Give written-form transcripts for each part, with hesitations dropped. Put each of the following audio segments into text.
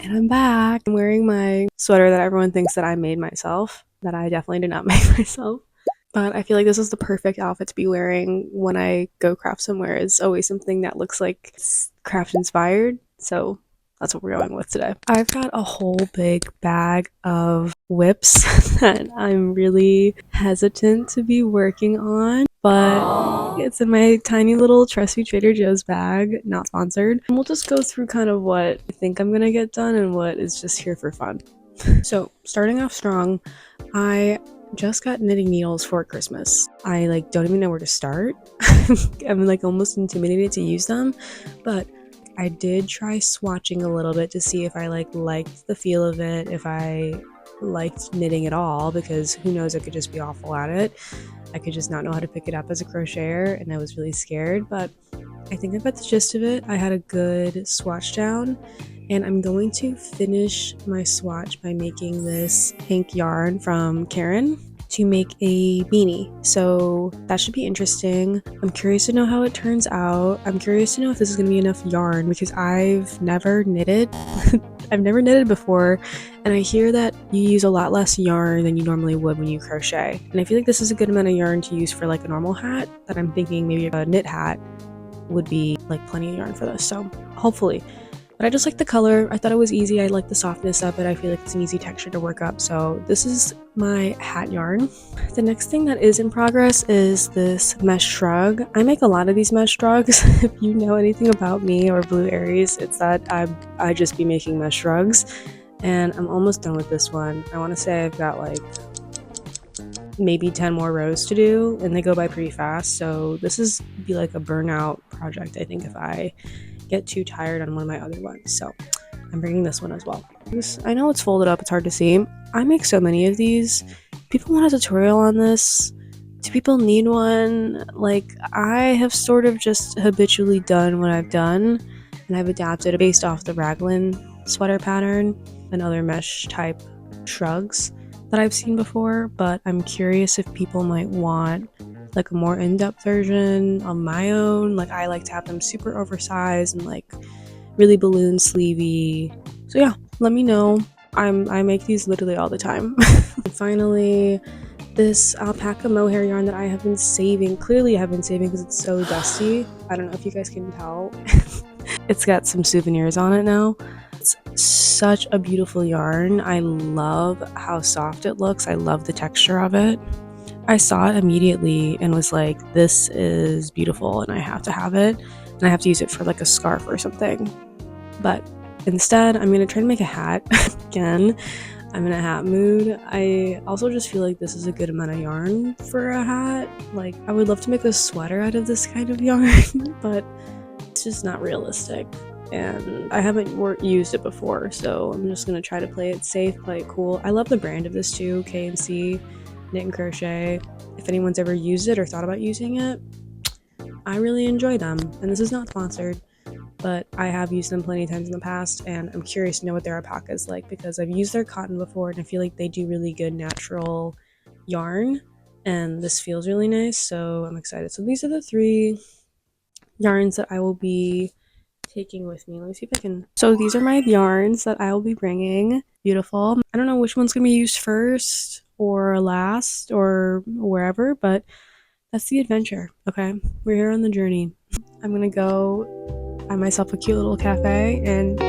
And I'm back. I'm wearing my sweater that everyone thinks that I made myself, that I definitely did not make myself. But I feel like this is the perfect outfit to be wearing when I go craft somewhere. It's always something that looks like it's craft inspired. So that's what we're going with today. I've got a whole big bag of whips that I'm really hesitant to be working on, but it's in my tiny little trusty Trader Joe's bag, not sponsored. And we'll just go through kind of what I think I'm gonna get done and what is just here for fun. So starting off strong, I just got knitting needles for Christmas. I don't even know where to start. I'm almost intimidated to use them, but I did try swatching a little bit to see if I liked the feel of it, if I liked knitting at all, because who knows, I could just be awful at it. I could just not know how to pick it up as a crocheter, and I was really scared, but I think I got the gist of it. I had a good swatch down, and I'm going to finish my swatch by making this pink yarn from Karen to make a beanie. So that should be interesting. I'm curious to know how it turns out. I'm curious to know if this is going to be enough yarn, because I've never knitted. I've never knitted before, and I hear that you use a lot less yarn than you normally would when you crochet. And I feel like this is a good amount of yarn to use for a normal hat, that I'm thinking maybe a knit hat would be plenty of yarn for this. So hopefully. But I just like the color. I thought it was easy. I like the softness of it. I feel like it's an easy texture to work up. So this is my hat yarn. The next thing that is in progress is this mesh shrug. I make a lot of these mesh shrugs. If you know anything about me or Blue Aries, it's that I just be making mesh shrugs. And I'm almost done with this one. I want to say I've got maybe 10 more rows to do, and they go by pretty fast. So this is be a burnout project, I think, if I get too tired on one of my other ones. So I'm bringing this one as well. I know it's folded up, it's hard to see. I make so many of these. People want a tutorial on this. Do people need one? I have sort of just habitually done what I've done, and I've adapted it based off the raglan sweater pattern and other mesh type shrugs that I've seen before, but I'm curious if people might want a more in-depth version on my own. I like to have them super oversized and really balloon sleevey. So yeah, let me know. I make these literally all the time. And finally, this alpaca mohair yarn that I have been saving. Clearly I have been saving because it's so dusty. I don't know if you guys can tell. It's got some souvenirs on it now. It's such a beautiful yarn. I love how soft it looks. I love the texture of it. I saw it immediately and was like, this is beautiful and I have to have it, and I have to use it for a scarf or something. But instead, I'm going to try to make a hat. Again, I'm in a hat mood. I also just feel like this is a good amount of yarn for a hat. I would love to make a sweater out of this kind of yarn, but it's just not realistic. And I haven't used it before, so I'm just going to try to play it safe, play it cool. I love the brand of this too, K&C Knit and Crochet. If anyone's ever used it or thought about using it, I really enjoy them. And this is not sponsored, but I have used them plenty of times in the past, and I'm curious to know what their alpaca is like, because I've used their cotton before and I feel like they do really good natural yarn, and this feels really nice, so I'm excited. So these are the 3 yarns that I will be taking with me. Let me see if I can. So these are my yarns that I will be bringing. Beautiful. I don't know which one's gonna be used first or last or wherever, but that's the adventure. Okay, we're here on the journey. I'm gonna go buy myself a cute little cafe and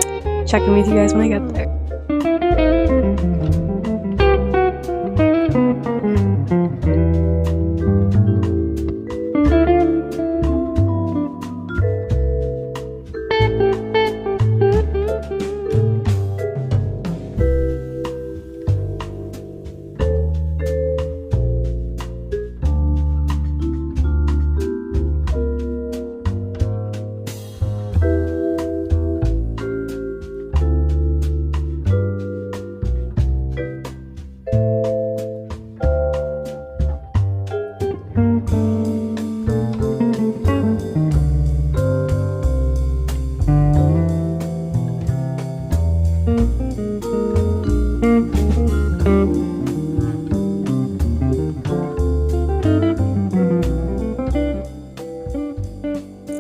check in with you guys when I get there.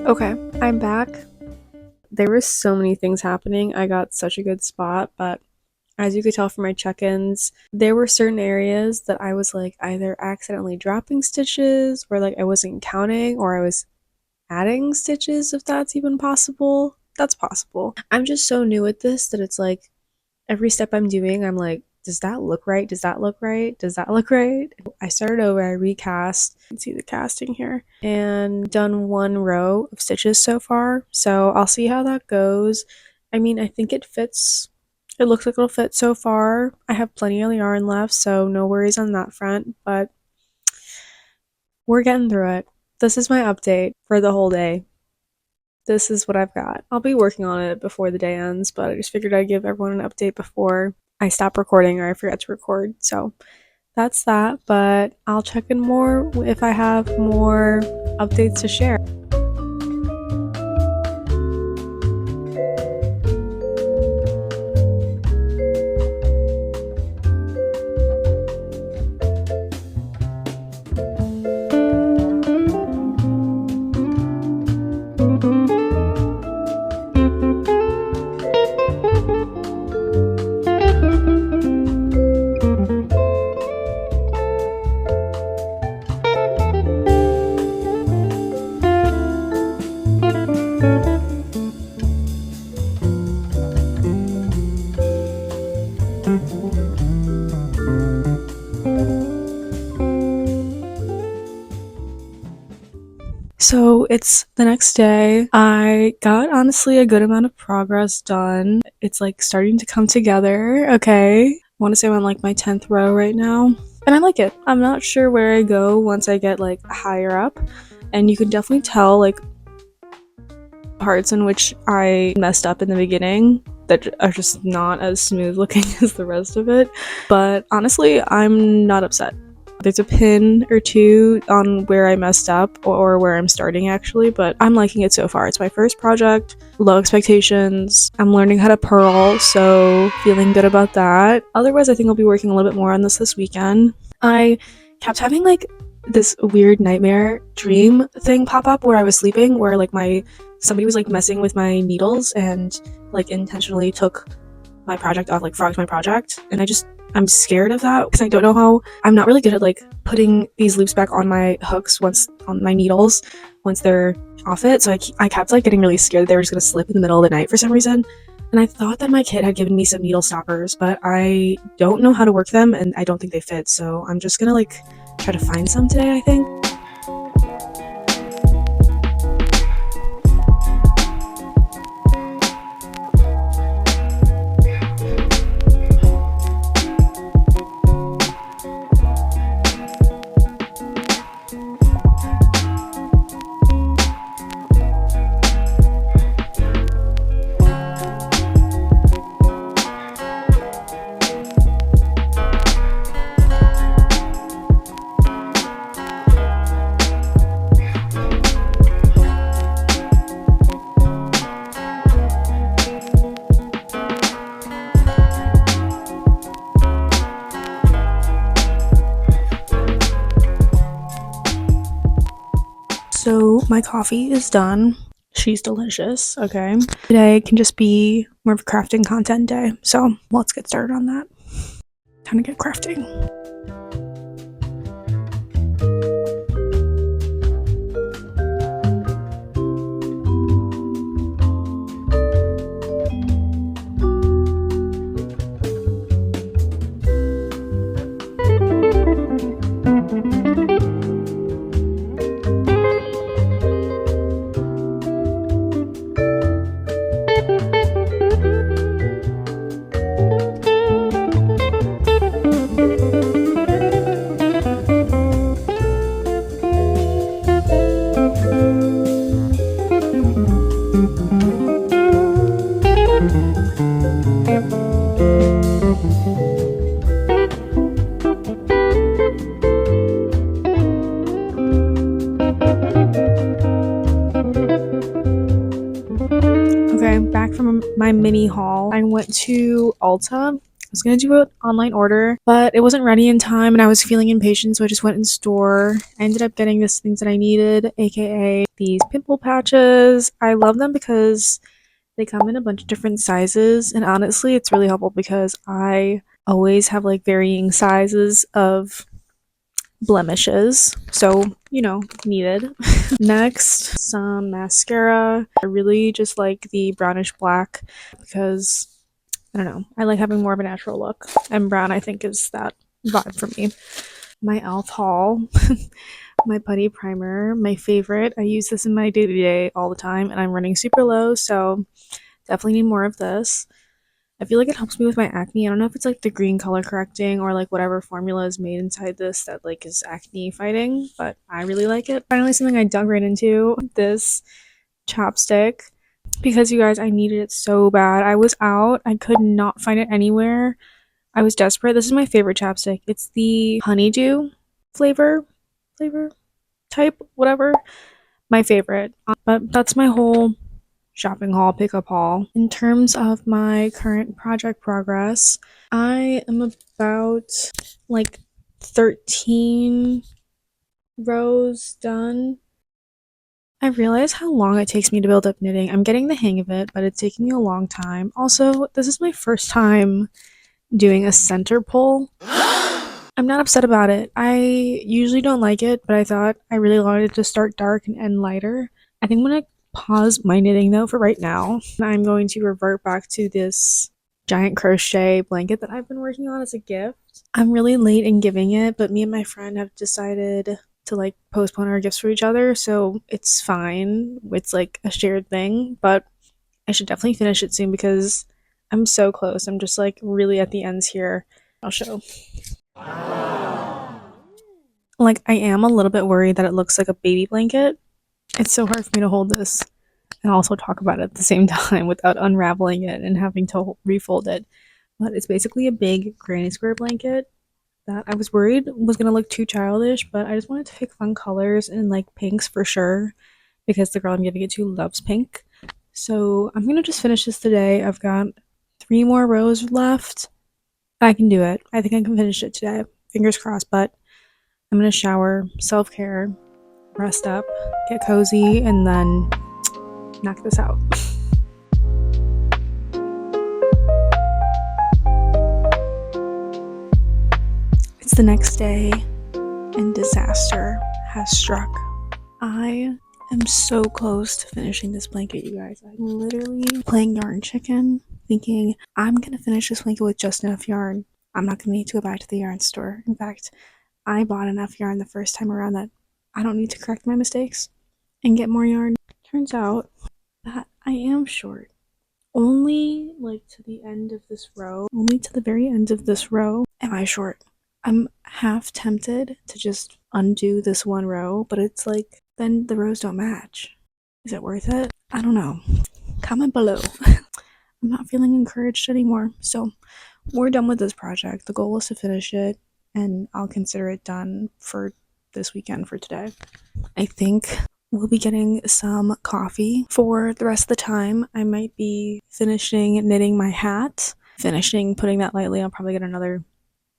Okay, I'm back. there were so many things happening. I got such a good spot, but as you could tell from my check-ins, there were certain areas that I was like either accidentally dropping stitches or like I wasn't counting or I was adding stitches, if that's even possible. That's possible. I'm just so new at this that it's like every step I'm doing, I'm like, does that look right? Does that look right? Does that look right? I started over, I recast, you can see the casting here, and done one row of stitches so far. So I'll see how that goes. I mean, I think it fits. It looks like it'll fit so far. I have plenty of yarn left, so no worries on that front, but we're getting through it. This is my update for the whole day. This is what I've got. I'll be working on it before the day ends, but I just figured I'd give everyone an update before I stop recording or I forget to record. So that's that, but I'll check in more if I have more updates to share. So it's the next day. I got honestly a good amount of progress done. It's like starting to come together. Okay. I want to say I'm on like my 10th row right now. And I like it. I'm not sure where I go once I get like higher up. And you can definitely tell like parts in which I messed up in the beginning that are just not as smooth looking as the rest of it. But honestly, I'm not upset. There's a pin or two on where I messed up or where I'm starting actually, but I'm liking it so far. It's my first project, low expectations. I'm learning how to purl, so feeling good about that. Otherwise, I think I'll be working a little bit more on this weekend. I kept having like this weird nightmare dream thing pop up where I was sleeping, where like somebody was like messing with my needles and like intentionally took my project off, like frogged my project, and I'm scared of that because I don't know how. I'm not really good at like putting these loops back on my hooks on my needles once they're off it, so I kept like getting really scared that they were just gonna slip in the middle of the night for some reason. And I thought that my kit had given me some needle stoppers, but I don't know how to work them and I don't think they fit, so I'm just gonna like try to find some today, I think. So my coffee is done. She's delicious, okay? Today can just be more of a crafting content day, so let's get started on that. Time to get crafting. Okay, back from my mini haul. I went to Ulta. I was gonna do an online order, but it wasn't ready in time and I was feeling impatient, so I just went in store. I ended up getting the things that I needed, aka these pimple patches. I love them because They come in a bunch of different sizes, and honestly, it's really helpful because I always have like varying sizes of blemishes, so needed. Next, some mascara. I really just like the brownish black because I don't know, I like having more of a natural look, and brown I think is that vibe for me. My elf haul. My putty primer, my favorite. I use this in my day-to-day all the time, and I'm running super low, so definitely need more of this. I feel like it helps me with my acne. I don't know if it's like the green color correcting or like whatever formula is made inside this that like is acne fighting, but I really like it. Finally, something I dug right into, this chapstick, because you guys, I needed it so bad. I was out, I could not find it anywhere. I was desperate. This is my favorite chapstick. It's the honeydew flavor type, whatever. My favorite. But that's my whole shopping haul, pickup haul. In terms of my current project progress, I am about like 13 rows done. I realize how long it takes me to build up knitting. I'm getting the hang of it, but it's taking me a long time. Also, this is my first time doing a center pull. I'm not upset about it. I usually don't like it, but I thought I really wanted it to start dark and end lighter. I think I'm gonna pause my knitting though for right now. I'm going to revert back to this giant crochet blanket that I've been working on as a gift. I'm really late in giving it, but me and my friend have decided to like postpone our gifts for each other, so it's fine. It's like a shared thing, but I should definitely finish it soon because I'm so close. I'm just like really at the ends here. I'll show. Like, I am a little bit worried that it looks like a baby blanket. It's so hard for me to hold this and also talk about it at the same time without unraveling it and having to refold it. But it's basically a big granny square blanket that I was worried was going to look too childish, but I just wanted to pick fun colors and like pinks for sure because the girl I'm giving it to loves pink. So I'm going to just finish this today. I've got 3 more rows left. I can do it. I think I can finish it today. Fingers crossed, but I'm gonna shower, self-care, rest up, get cozy, and then knock this out. It's the next day, and disaster has struck. I am so close to finishing this blanket, you guys. I'm literally playing yarn chicken, thinking I'm gonna finish this blanket with just enough yarn. I'm not gonna need to go back to the yarn store. In fact, I bought enough yarn the first time around that I don't need to correct my mistakes and get more yarn. Turns out that I am short. Only like to the end of this row, only to the very end of this row am I short. I'm half tempted to just undo this one row, but it's like, then the rows don't match. Is it worth it? I don't know. Comment below. I'm not feeling encouraged anymore. So we're done with this project. The goal is to finish it, and I'll consider it done for this weekend for today. I think we'll be getting some coffee for the rest of the time. I might be finishing knitting my hat, finishing putting that lightly. I'll probably get another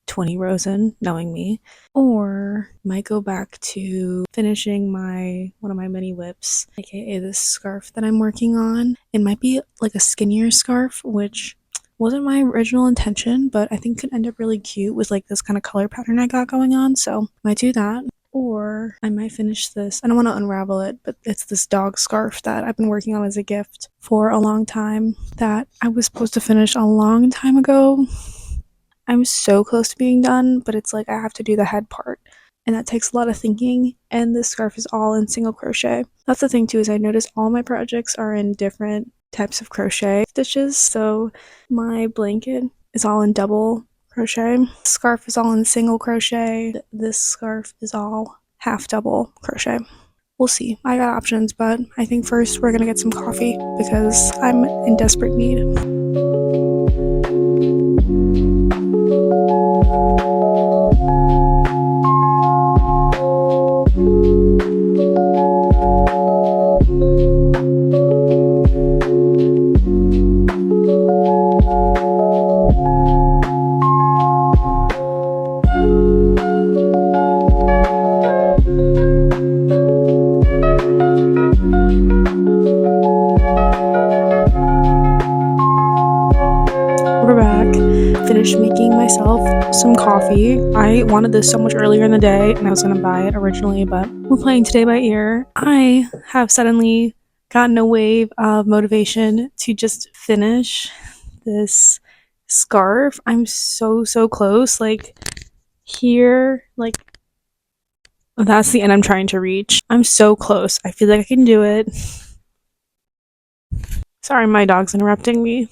20 rows in, knowing me, or might go back to finishing one of my mini whips, aka this scarf that I'm working on. It might be like a skinnier scarf, which wasn't my original intention, but I think could end up really cute with like this kind of color pattern I got going on, so might do that. Or I might finish this. I don't want to unravel it, but it's this dog scarf that I've been working on as a gift for a long time that I was supposed to finish a long time ago. I'm so close to being done, but it's like I have to do the head part, and that takes a lot of thinking, and this scarf is all in single crochet. That's the thing too, is I noticed all my projects are in different types of crochet stitches, so my blanket is all in double crochet, scarf is all in single crochet, this scarf is all half double crochet. We'll see. I got options, but I think first we're gonna get some coffee because I'm in desperate need. back. Finished making myself some coffee. I wanted this so much earlier in the day and I was gonna buy it originally, but we're playing today by ear. I have suddenly gotten a wave of motivation to just finish this scarf. I'm so close. Like here, like that's the end I'm trying to reach. I'm so close. I feel like I can do it. Sorry, my dog's interrupting me.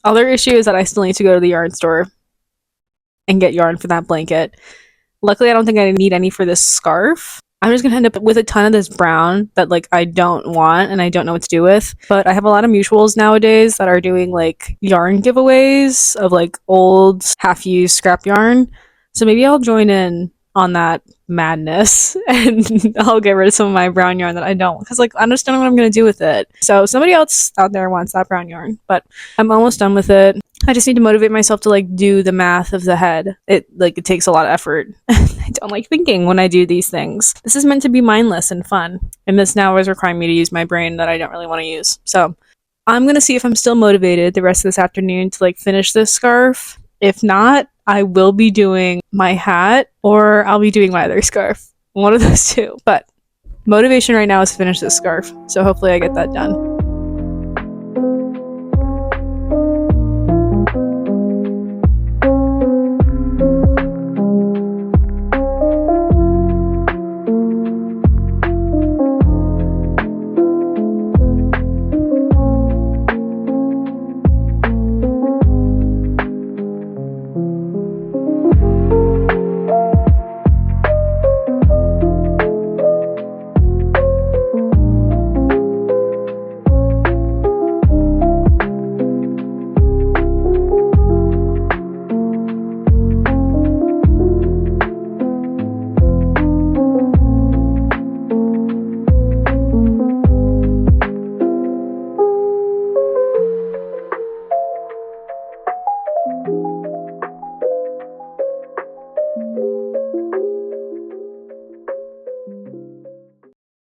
Other issue is that I still need to go to the yarn store and get yarn for that blanket. Luckily, I don't think I need any for this scarf. I'm just gonna end up with a ton of this brown that like I don't want and I don't know what to do with. But I have a lot of mutuals nowadays that are doing like yarn giveaways of like old half-used scrap yarn. So maybe I'll join in on that madness and I'll get rid of some of my brown yarn that I don't, because like I just don't know what I'm gonna do with it. So somebody else out there wants that brown yarn, but I'm almost done with it. I just need to motivate myself to like do the math of the head. It takes a lot of effort. I don't like thinking when I do these things. This is meant to be mindless and fun, and this now is requiring me to use my brain that I don't really want to use. So I'm gonna see if I'm still motivated the rest of this afternoon to like finish this scarf. If not, I will be doing my hat or I'll be doing my other scarf. One of those two. But motivation right now is to finish this scarf. So hopefully I get that done.